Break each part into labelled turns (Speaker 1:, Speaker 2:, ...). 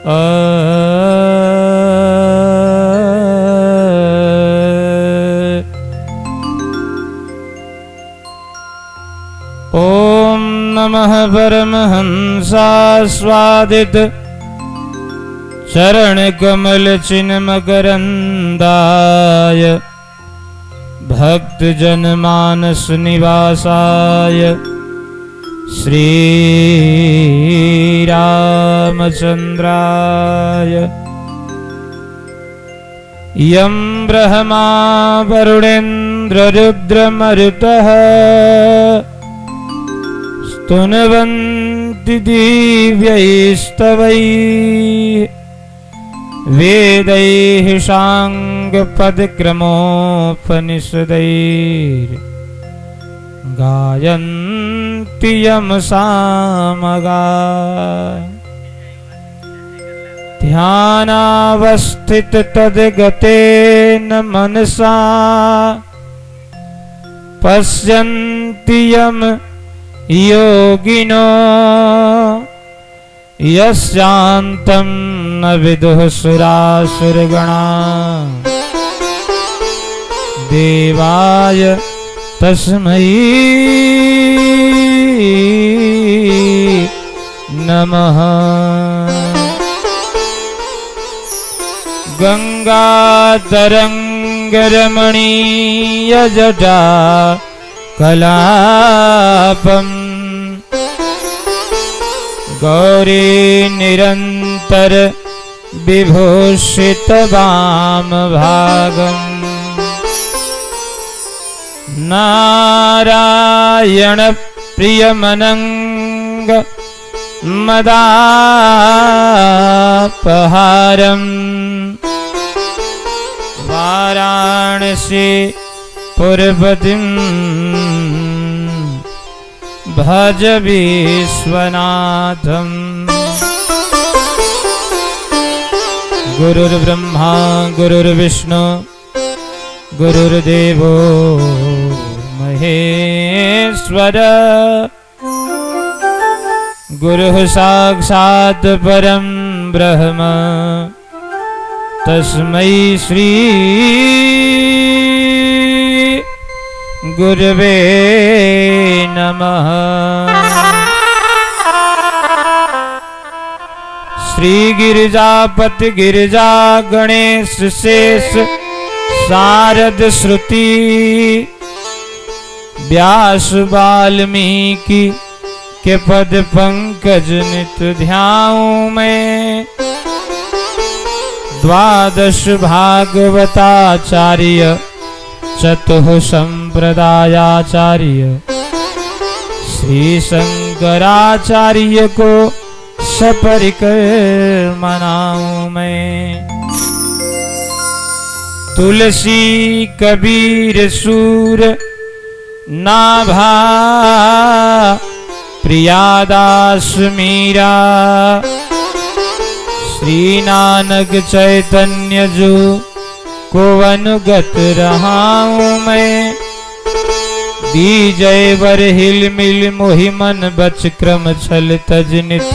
Speaker 1: ओम नमः परमहंसास्वादित चरण कमल चिन्मकरंदाय भक्त जन मानस निवासाय श्री रामचंद्राय यं ब्रह्मा वरुणेन्द्र रुद्रमरुतः स्तुन्वन्ति दिव्यैस्तवैः वेदैः साङ्गपदक्रमोपनिषदैः गायन्ति यं सामगाः ध्यानावस्थित तद्गतेन मनसा पश्यन्ति यं योगिनो यस्यान्तं न विदुः सुरासुरगणा देवाय तस्मै नमः। गंगातरंगरमणीयजटा कलापम् गौरी निरंतर विभूषित वामभागम् नारायण प्रियमनंग मदापहारम् वाराणसी पुरपतिं भज विश्वनाथम्। गुरुर्ब्रह्मा गुरुर्विष्णु गुरुर्देवो महेश्वर गुरुः साक्षात् परं ब्रह्म तस्मै श्री गुरवे नमः। श्री गिरिजापति गिरिजा गणेश शेष शारद श्रुति व्यास वाल्मीकि के पद पंकज नित ध्याऊं मैं। द्वादश भागवताचार्य चतुः संप्रदायाचार्य श्री शंकराचार्य को सपरिकर मनाऊं मैं। तुलसी कबीर सूर नाभा प्रियादास मीरा श्री नानक चैतन्य जो को अनुगत रहाऊं मैं। दीजय वर हिल मिल मोहि मन बच क्रम छल तजनित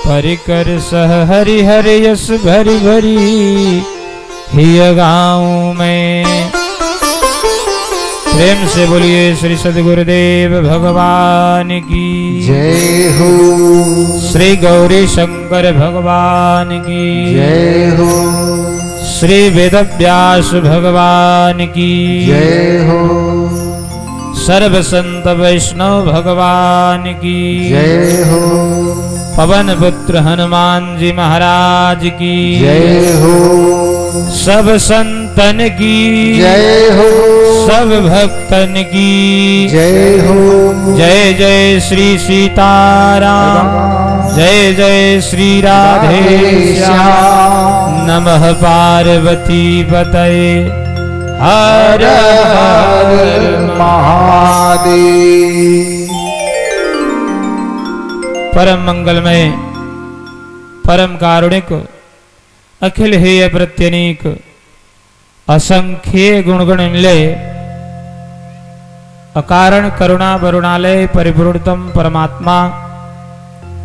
Speaker 1: परिकर सह हरि हर यस भरी भरी हिय गाऊं मैं। प्रेम से बोलिए श्री सद्गुरुदेव भगवान की
Speaker 2: जय हो।
Speaker 1: श्री गौरी शंकर भगवान की
Speaker 2: जय हो।
Speaker 1: श्री वेदव्यास भगवान की
Speaker 2: जय हो।
Speaker 1: सर्व संत वैष्णव भगवान की
Speaker 2: जय हो।
Speaker 1: पवन पुत्र हनुमान जी महाराज की
Speaker 2: जय हो।
Speaker 1: सब संतन की
Speaker 2: जय हो।
Speaker 1: सब भक्तन की
Speaker 2: जय हो।
Speaker 1: जय जय श्री सीताराम जय जय श्री राधे श्याम। नमः पार्वती पतये हर हर
Speaker 2: महादेव।
Speaker 1: परम मंगलमय परम कारुणिक अखिल हेय प्रत्यनीक असंख्य गुणगण निलय अकारण करुणा वरुणालय परिपूर्णतम परमात्मा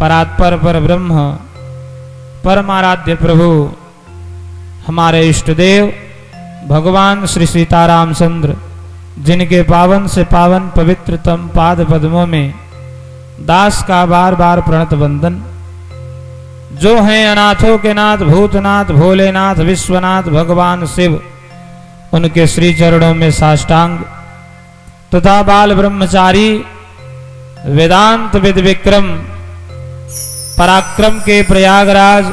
Speaker 1: परात्पर पर ब्रह्म परमाराध्य प्रभु हमारे इष्ट देव भगवान श्री सीतारामचंद्र, जिनके पावन से पावन पवित्रतम पाद पद्मों में दास का बार बार प्रणत वंदन, जो हैं अनाथों के नाथ, भूतनाथ, भोलेनाथ, विश्वनाथ भगवान शिव, उनके श्री चरणों में साष्टांग तथा बाल ब्रह्मचारी वेदांत विद विक्रम, पराक्रम के प्रयागराज,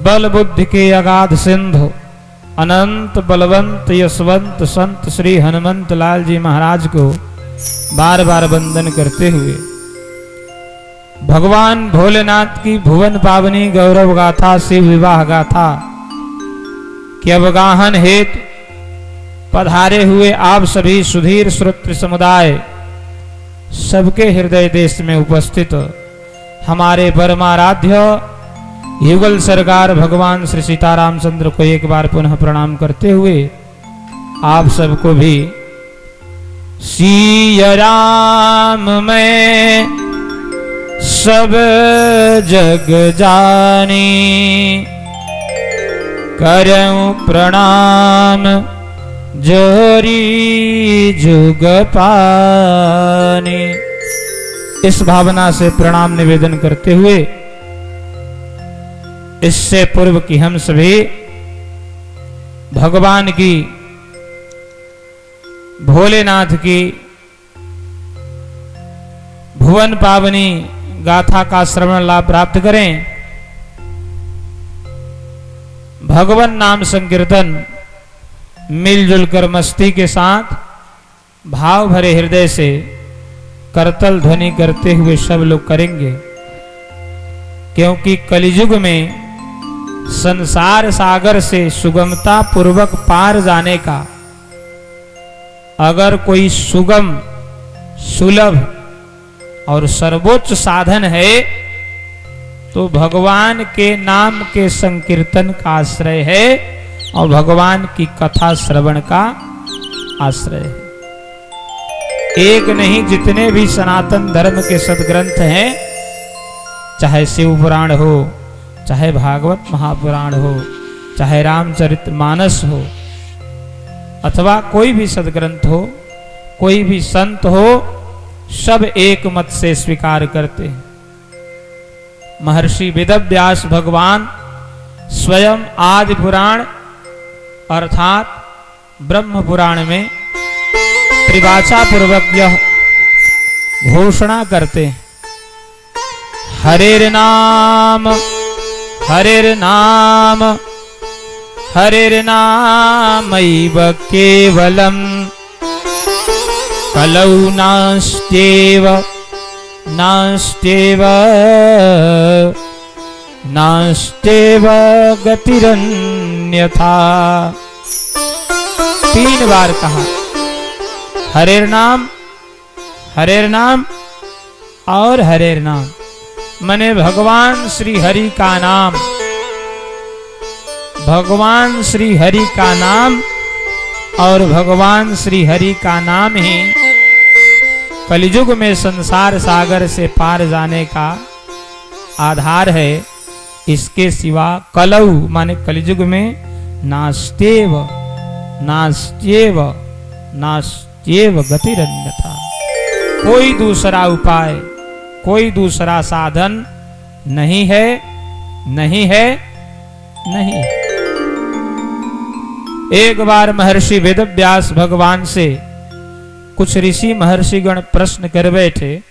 Speaker 1: बल बुद्धि के अगाध सिंधु, अनंत बलवंत यशवंत संत श्री हनुमंत लाल जी महाराज को बार बार वंदन करते हुए भगवान भोलेनाथ की भुवन पावनी गौरव गाथा शिव विवाह गाथा के अवगाहन हेतु पधारे हुए आप सभी सुधीर श्रोत्र समुदाय, सबके हृदय देश में उपस्थित हमारे परमाराध्य युगल सरकार भगवान श्री सीतारामचंद्र को एक बार पुनः प्रणाम करते हुए आप सबको भी सिया राम मैं सब जग जानी, करऊं प्रणाम जोरी जुग पानी। इस भावना से प्रणाम निवेदन करते हुए इससे पूर्व कि हम सभी भगवान की भोलेनाथ की भुवन पावनी गाथा का श्रवण लाभ प्राप्त करें, भगवान नाम संकीर्तन मिलजुल कर मस्ती के साथ भाव भरे हृदय से करतल ध्वनि करते हुए सब लोग करेंगे, क्योंकि कलियुग में संसार सागर से सुगमता पूर्वक पार जाने का अगर कोई सुगम, सुलभ और सर्वोच्च साधन है तो भगवान के नाम के संकीर्तन का आश्रय है और भगवान की कथा श्रवण का आश्रय है। एक नहीं, जितने भी सनातन धर्म के सदग्रंथ हैं, चाहे शिव पुराण हो, चाहे भागवत महापुराण हो, चाहे रामचरितमानस हो, अथवा कोई भी सदग्रंथ हो, कोई भी संत हो, सब एक मत से स्वीकार करते हैं। महर्षि वेदव्यास भगवान स्वयं आदि पुराण अर्थात ब्रह्म पुराण में त्रिवाचा पूर्वक यह घोषणा करते हैं, हरेर नाम हरेर नाम हरेर नामैव केवलम, कलौ नास्त्येव नास्त्येव नास्त्येव गतिरन्यथा। 3 बार कहा हरेर नाम और हरेर नाम, मने भगवान श्री हरि का नाम, भगवान श्री हरि का नाम और भगवान श्री हरि का नाम ही कलियुग में संसार सागर से पार जाने का आधार है। इसके सिवा कलऊ माने कलियुग में नास्त्येव नास्त्येव नास्त्येव गतिरन्यथा, कोई दूसरा उपाय, कोई दूसरा साधन नहीं है, नहीं है, नहीं। एक बार महर्षि वेदव्यास भगवान से कुछ ऋषि महर्षिगण प्रश्न कर बैठे,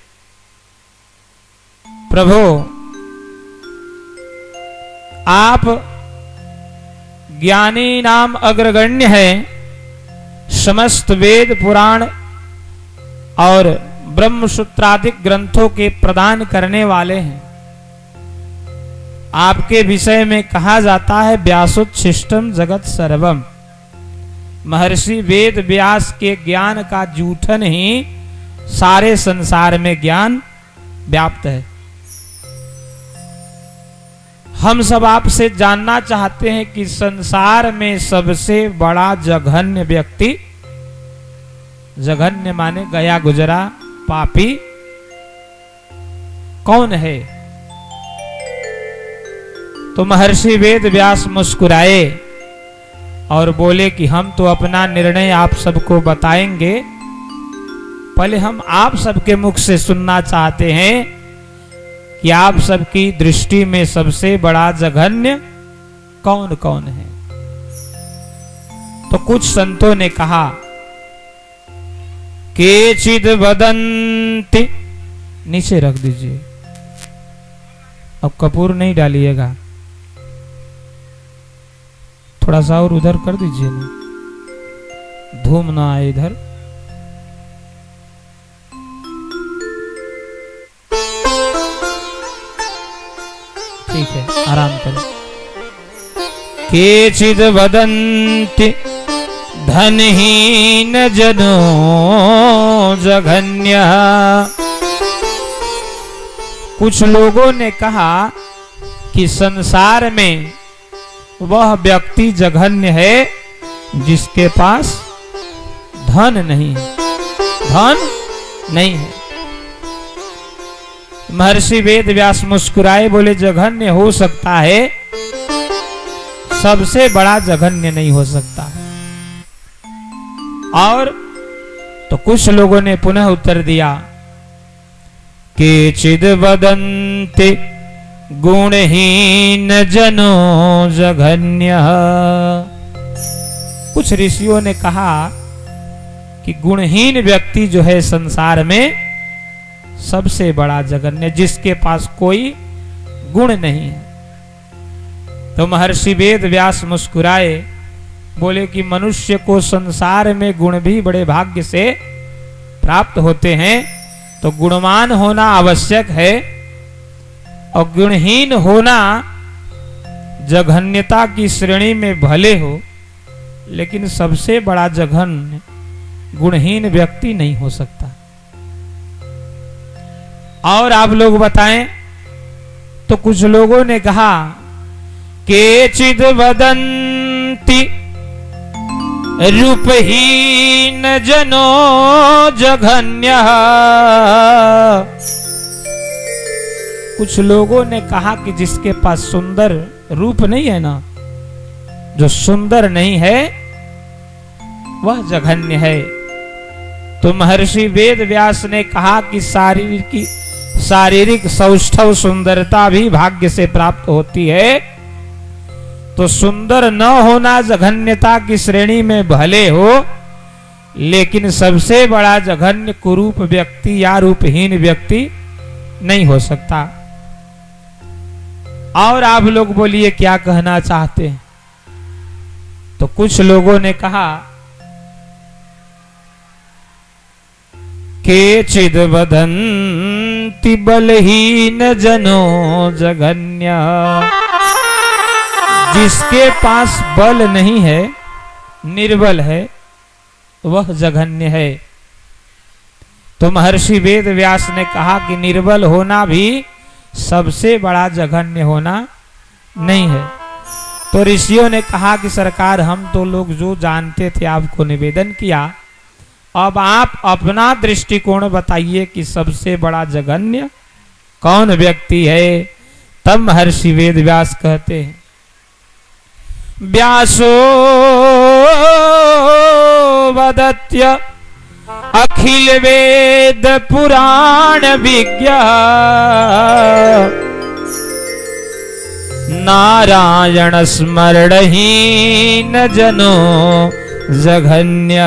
Speaker 1: प्रभु आप ज्ञानी नाम अग्रगण्य है, समस्त वेद पुराण और ब्रह्मसूत्रादिक ग्रंथों के प्रदान करने वाले हैं। आपके विषय में कहा जाता है व्यासोच्छिष्टम जगत सर्वम, महर्षि वेद व्यास के ज्ञान का जूठन ही सारे संसार में ज्ञान व्याप्त है। हम सब आपसे जानना चाहते हैं कि संसार में सबसे बड़ा जघन्य व्यक्ति, जघन्य माने गया गुजरा पापी, कौन है? तो महर्षि वेद व्यास मुस्कुराए और बोले कि हम तो अपना निर्णय आप सबको बताएंगे, पहले हम आप सबके मुख से सुनना चाहते हैं कि आप सबकी दृष्टि में सबसे बड़ा जघन्य कौन कौन है। तो कुछ संतों ने कहा केचिद वदन्ति, नीचे रख दीजिए, अब कपूर नहीं डालिएगा, थोड़ा सा और उधर कर दीजिए ना, धूम ना आए इधर। ठीक है, आराम करें। केचिद वदन्ति धनहीन जनो जघन्य, कुछ लोगों ने कहा कि संसार में वह व्यक्ति जघन्य है जिसके पास धन नहीं है, धन नहीं है। महर्षि वेद व्यास मुस्कुराए, बोले जघन्य हो सकता है, सबसे बड़ा जघन्य नहीं हो सकता। और तो कुछ लोगों ने पुनः उत्तर दिया केचिद वदन्ति गुणहीन जनो जघन्य, कुछ ऋषियों ने कहा कि गुणहीन व्यक्ति जो है संसार में सबसे बड़ा जघन्य, जिसके पास कोई गुण नहीं है। तो महर्षि वेद व्यास मुस्कुराए, बोले कि मनुष्य को संसार में गुण भी बड़े भाग्य से प्राप्त होते हैं, तो गुणवान होना आवश्यक है, और गुणहीन होना जघन्यता की श्रेणी में भले हो, लेकिन सबसे बड़ा जघन्य गुणहीन व्यक्ति नहीं हो सकता। और आप लोग बताएं। तो कुछ लोगों ने कहा केचिद वदन्ति रूपहीन जनो जघन्य, कुछ लोगों ने कहा कि जिसके पास सुंदर रूप नहीं है ना, जो सुंदर नहीं है वह जघन्य है। तो महर्षि वेद व्यास ने कहा कि शारीरिक सौष्ठव सुंदरता भी भाग्य से प्राप्त होती है, तो सुंदर न होना जघन्यता की श्रेणी में भले हो, लेकिन सबसे बड़ा जघन्य कुरूप व्यक्ति या रूपहीन व्यक्ति नहीं हो सकता। और आप लोग बोलिए क्या कहना चाहते हैं। तो कुछ लोगों ने कहा केचिद वदन्ति बलहीन जनो जघन्य, जिसके पास बल नहीं है, निर्बल है, वह जघन्य है। तो महर्षि वेद व्यास ने कहा कि निर्बल होना भी सबसे बड़ा जघन्य होना नहीं है। तो ऋषियों ने कहा कि सरकार, हम तो लोग जो जानते थे आपको निवेदन किया, अब आप अपना दृष्टिकोण बताइए कि सबसे बड़ा जघन्य कौन व्यक्ति है। तब महर्षि वेद व्यास कहते हैं व्यासो वदत्य अखिल वेद पुराण विज्ञ नारायण स्मरणहीन जनो जघन्य,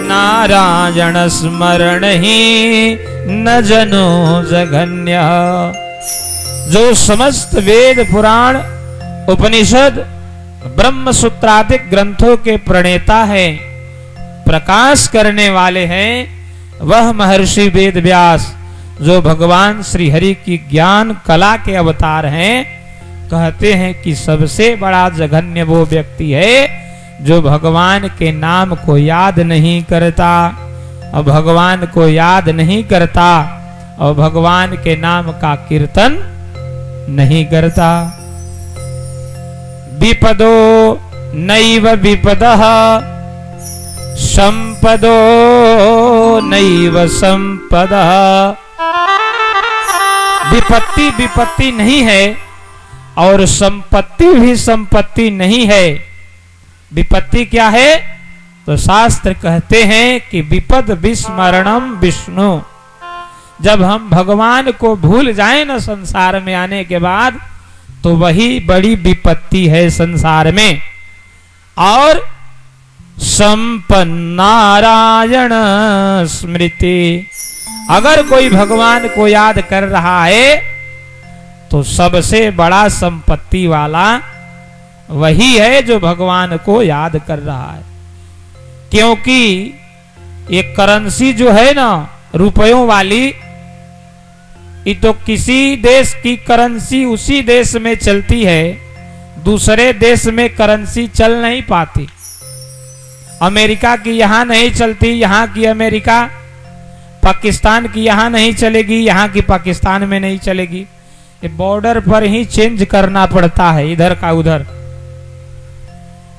Speaker 1: नारायण स्मरणहीन जनो जघन्य। जो समस्त वेद पुराण उपनिषद ब्रह्म सूत्रादिक ग्रंथों के प्रणेता हैं, प्रकाश करने वाले हैं, वह महर्षि वेद व्यास जो भगवान श्री हरि की ज्ञान कला के अवतार हैं, कहते हैं कि सबसे बड़ा जघन्य वो व्यक्ति है जो भगवान के नाम को याद नहीं करता, और भगवान को याद नहीं करता और भगवान के नाम का कीर्तन नहीं करता। विपदो नैव विपदः संपदो नैव संपदः, विपत्ति विपत्ति नहीं है और संपत्ति भी संपत्ति नहीं है। विपत्ति क्या है? तो शास्त्र कहते हैं कि विपद विस्मरणम विष्णु। जब हम भगवान को भूल जाएं ना संसार में आने के बाद, तो वही बड़ी विपत्ति है संसार में। और संपन्न नारायण स्मृति, अगर कोई भगवान को याद कर रहा है तो सबसे बड़ा संपत्ति वाला वही है जो भगवान को याद कर रहा है। क्योंकि ये करेंसी जो है ना रुपयों वाली, ये तो किसी देश की करेंसी उसी देश में चलती है, दूसरे देश में करेंसी चल नहीं पाती। अमेरिका की यहां नहीं चलती, यहां की अमेरिका, पाकिस्तान की यहां नहीं चलेगी, यहां की पाकिस्तान में नहीं चलेगी। ये बॉर्डर पर ही चेंज करना पड़ता है इधर का उधर।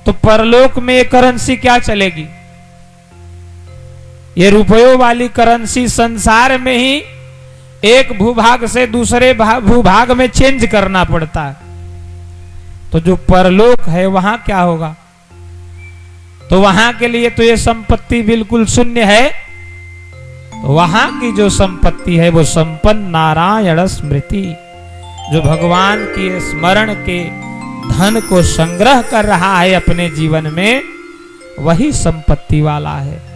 Speaker 1: तो परलोक में ये करेंसी क्या चलेगी? ये रुपयों वाली करेंसी संसार में ही एक भूभाग से दूसरे भूभाग में चेंज करना पड़ता है। तो जो परलोक है वहां क्या होगा? तो वहां के लिए तो ये संपत्ति बिल्कुल शून्य है। तो वहां की जो संपत्ति है वो संपन्न नारायण स्मृति, जो भगवान के स्मरण के धन को संग्रह कर रहा है अपने जीवन में, वही संपत्ति वाला है।